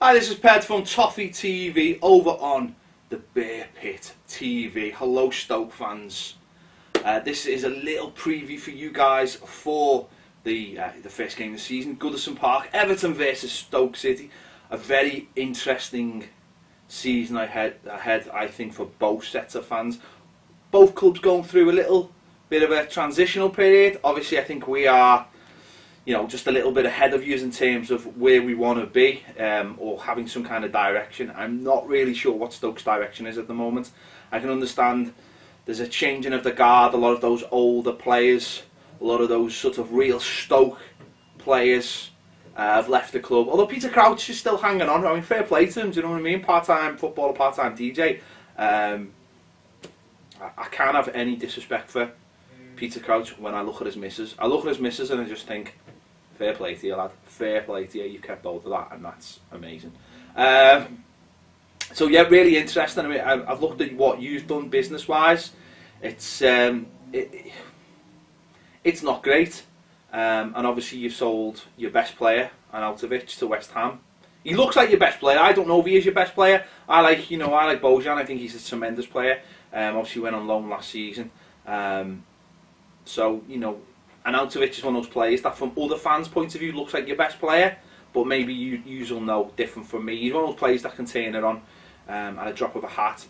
Hi, this is Ped from Toffee TV over on the Bear Pit TV. Hello Stoke fans. This is a little preview for you guys for the first game of the season. Goodison Park, Everton versus Stoke City. A very interesting season ahead, I think, for both sets of fans. Both clubs going through a little bit of a transitional period. Obviously, I think we are, just a little bit ahead of you in terms of where we want to be, or having some kind of direction. I'm not really sure what Stoke's direction is at the moment. I can understand there's a changing of the guard. A lot of those older players, a lot of those sort of real Stoke players have left the club. Although Peter Crouch is still hanging on. I mean, fair play to him, do you know what I mean? Part-time footballer, part-time DJ. I can't have any disrespect for Peter Crouch when I look at his missus. I look at his missus and I just think, fair play to you, lad. Fair play to you. You've kept hold of that, and that's amazing. So yeah, really interesting. I mean, I've looked at what you've done business-wise. It's not great. And obviously you've sold your best player, Arnautovic, to West Ham. He looks like your best player. I don't know if he is your best player. I like Bojan. I think he's a tremendous player. Obviously went on loan last season. So, Arnautovic is one of those players that from other fans' point of view looks like your best player, but maybe you'll know different from me. He's one of those players that can turn it on at a drop of a hat,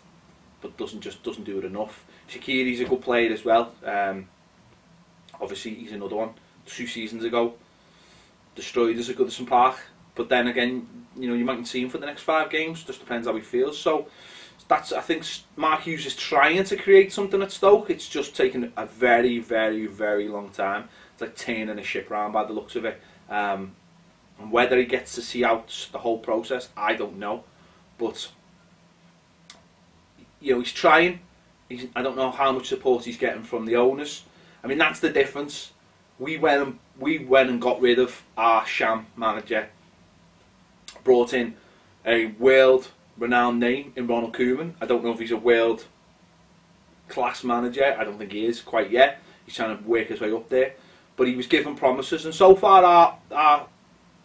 but doesn't do it enough. Shaqiri's a good player as well. Obviously he's another one. 2 seasons ago, destroyed us at Goodison Park. But then again, you mightn't see him for the next 5 games. Just depends how he feels. So I think Mark Hughes is trying to create something at Stoke. It's just taken a very, very, very long time. It's like turning a ship around by the looks of it. And whether he gets to see out the whole process, I don't know. But he's trying. I don't know how much support he's getting from the owners. I mean, that's the difference. We went and got rid of our sham manager. Brought in a world-renowned name in Ronald Koeman. I don't know if he's a world-class manager. I don't think he is quite yet. He's trying to work his way up there. But he was given promises, and so far our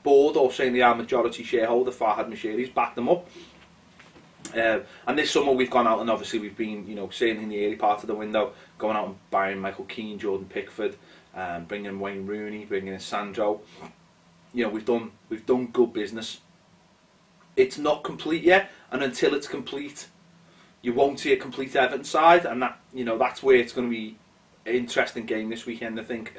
board, or certainly our majority shareholder, Farhad Mashiri's backed them up. And this summer we've gone out and obviously we've been, certainly in the early part of the window, going out and buying Michael Keane, Jordan Pickford, bringing in Wayne Rooney, bringing in Sandro. We've done good business. It's not complete yet, and until it's complete, you won't see a complete Everton side, and that's where it's going to be an interesting game this weekend. I think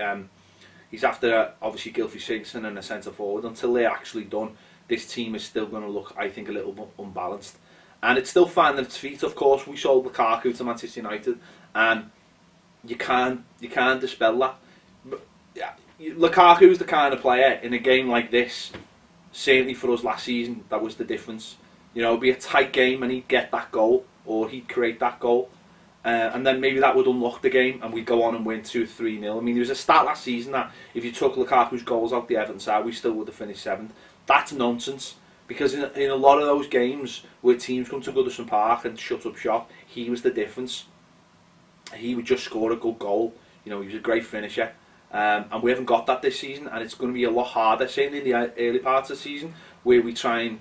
he's after obviously Gylfi Sigurdsson and a centre forward. Until they're actually done, this team is still going to look, I think, a little bit unbalanced, and it's still finding its feet. Of course, we sold Lukaku to Manchester United, and you can't dispel that. But, yeah, Lukaku is the kind of player in a game like this. Certainly for us last season, that was the difference. It'd be a tight game and he'd get that goal, or he'd create that goal, and then maybe that would unlock the game and we'd go on and win 2-3-0. I mean, there was a stat last season that if you took Lukaku's goals out the Everton side, we still would have finished 7th. That's nonsense, because in a lot of those games where teams come to Goodison Park and shut up shop, he was the difference. He would just score a good goal. He was a great finisher. And we haven't got that this season, and it's going to be a lot harder, certainly in the early parts of the season, where we try and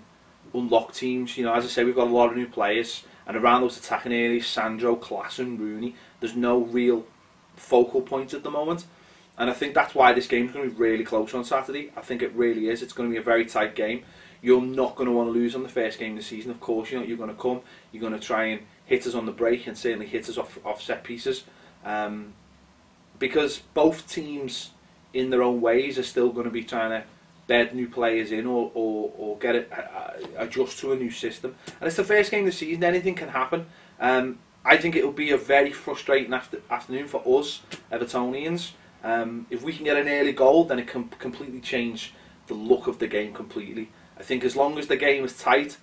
unlock teams. As I say, we've got a lot of new players, and around those attacking areas, Sandro, Klassen, Rooney, there's no real focal point at the moment. And I think that's why this game's going to be really close on Saturday. I think it really is. It's going to be a very tight game. You're not going to want to lose on the first game of the season. Of course, you're going to come. You're going to try and hit us on the break, and certainly hit us off set pieces. Because both teams, in their own ways, are still going to be trying to bed new players in, or get it, adjust to a new system. And it's the first game of the season. Anything can happen. I think it will be a very frustrating afternoon for us Evertonians. If we can get an early goal, then it can completely change the look of the game completely. I think as long as the game is tight,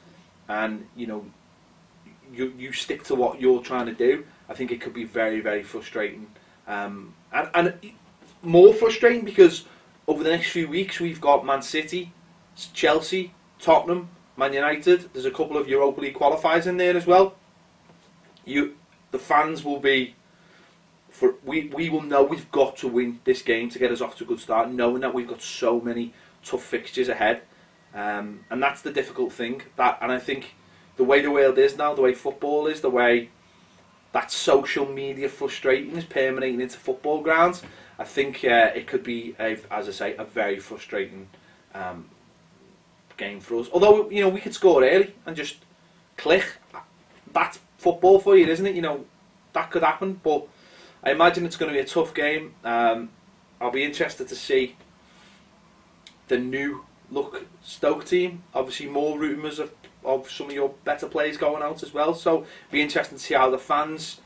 and you stick to what you're trying to do, I think it could be very, very frustrating. And more frustrating because over the next few weeks we've got Man City, Chelsea, Tottenham, Man United. There's a couple of Europa League qualifiers in there as well. The fans will be, we will know we've got to win this game to get us off to a good start, knowing that we've got so many tough fixtures ahead. and that's the difficult thing. And I think the way the world is now, the way football is, the way that social media frustration is permeating into football grounds, I think it could be, as I say, a very frustrating game for us. Although, you know, we could score early and just click. That's football for you, isn't it? You know, that could happen. But I imagine it's going to be a tough game. I'll be interested to see the new look Stoke team. Obviously, more rumours of some of your better players going out as well. So, it'll be interesting to see how the fans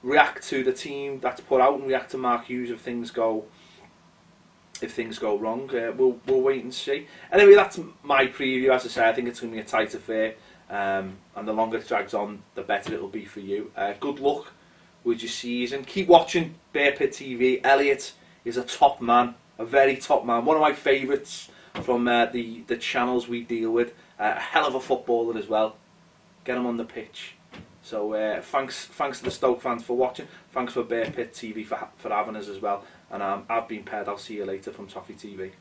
react to the team that's put out and react to Mark Hughes if things go wrong. We'll wait and see. Anyway, that's my preview. As I say, I think it's going to be a tight affair, and the longer it drags on, the better it'll be for you. Good luck with your season. Keep watching Bear Pit TV. Elliot is a top man, a very top man. One of my favourites from the channels we deal with. A hell of a footballer as well. Get him on the pitch. So thanks to the Stoke fans for watching. Thanks for Bear Pit TV for having us as well. And I've been Ped. I'll see you later from Toffee TV.